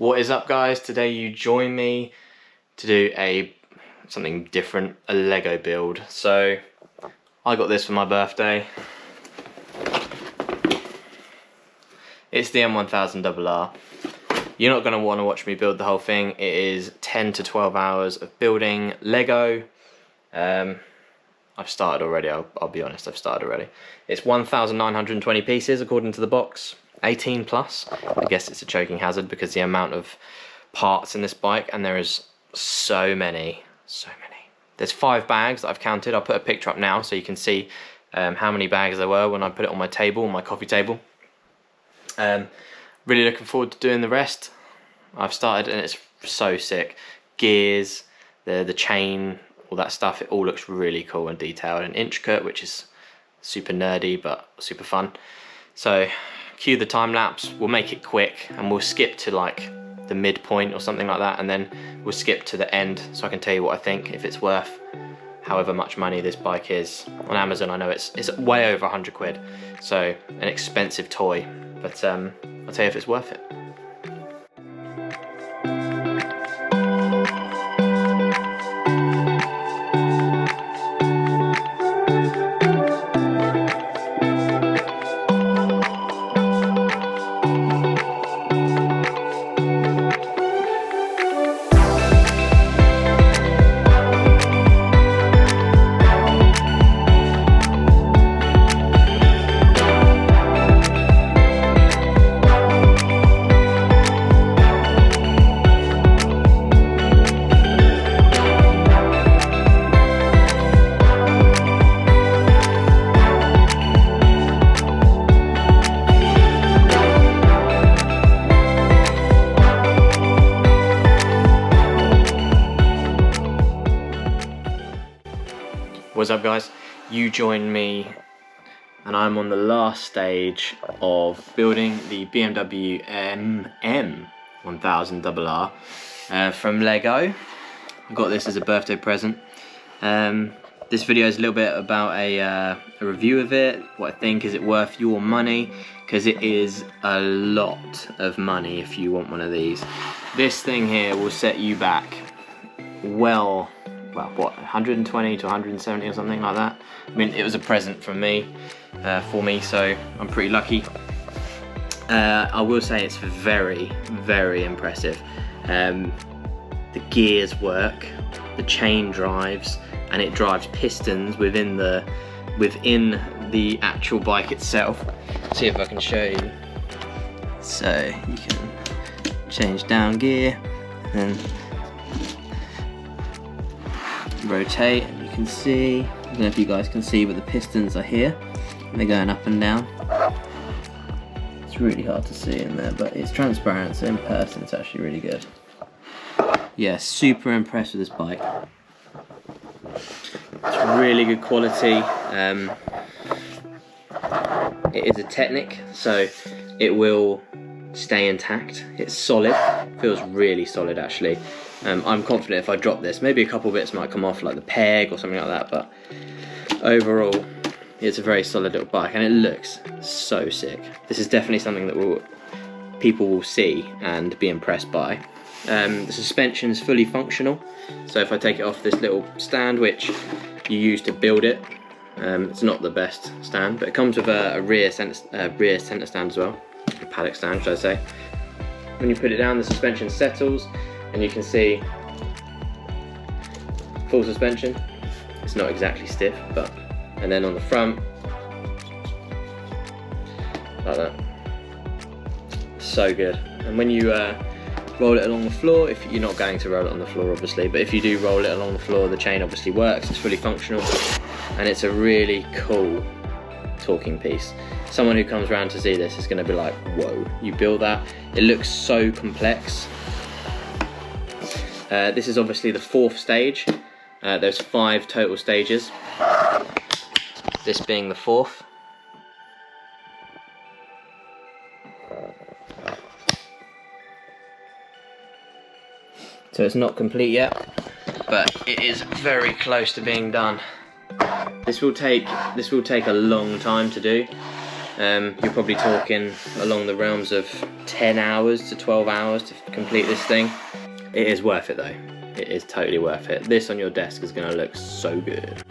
What is up, guys? Today you join me to do something different, a Lego build. So I got this for my birthday. It's the M1000RR. You're not going to want to watch me build the whole thing. It is 10 to 12 hours of building Lego. I've started already, I'll be honest, I've started already. It's 1,920 pieces according to the box. 18 plus. I guess it's a choking hazard because the amount of parts in this bike, and there is so many. There's 5 bags that I've counted. I'll put a picture up now so you can see how many bags there were when I put it on my table, my coffee table. Really looking forward to doing the rest. I've started and it's so sick. Gears, the chain, all that stuff, it all looks really cool and detailed and intricate, which is super nerdy but super fun. So cue the time lapse, we'll make it quick and we'll skip to like the midpoint or something like that, and then we'll skip to the end so I can tell you what I think, if it's worth however much money this bike is. On Amazon I know it's way over 100 quid, so an expensive toy, but I'll tell you if it's worth it. What's up, guys? You join me and I'm on the last stage of building the BMW M1000RR from Lego. I got this as a birthday present. This video is a little bit about a review of it, what I think, is it worth your money, because it is a lot of money if you want one of these. This thing here will set you back well, what, 120 to 170 or something like that. I mean, it was a present from me, for me, so I'm pretty lucky. I will say it's very, very impressive. The gears work, the chain drives, and it drives pistons within the actual bike itself. See if I can show you. So you can change down gear and rotate, and you can see, I don't know if you guys can see, but the pistons are here and they're going up and down. It's really hard to see in there, but it's transparent, so in person it's actually really good. Yeah, super impressed with this bike. It's really good quality. It is a Technic, so it will stay intact. It's solid, feels really solid actually. I'm confident if I drop this, maybe a couple bits might come off, like the peg or something like that, but overall it's a very solid little bike and it looks so sick. This is definitely something that people will see and be impressed by. The suspension is fully functional, so if I take it off this little stand which you use to build it, it's not the best stand, but it comes with a rear centre stand as well, a paddock stand should I say. When you put it down, the suspension settles and you can see full suspension. It's not exactly stiff, but, and then on the front, like that. So good. And when you roll it along the floor, if you're not going to roll it on the floor obviously, but if you do roll it along the floor, the chain obviously works, it's fully functional, and it's a really cool talking piece. Someone who comes around to see this is going to be like, whoa, you build that? It looks so complex. This is obviously the 4th stage. There's 5 total stages, this being the 4th. So it's not complete yet, but it is very close to being done. This will take a long time to do. You're probably talking along the realms of 10 hours to 12 hours to complete this thing. It is worth it though. It is totally worth it. This on your desk is going to look so good.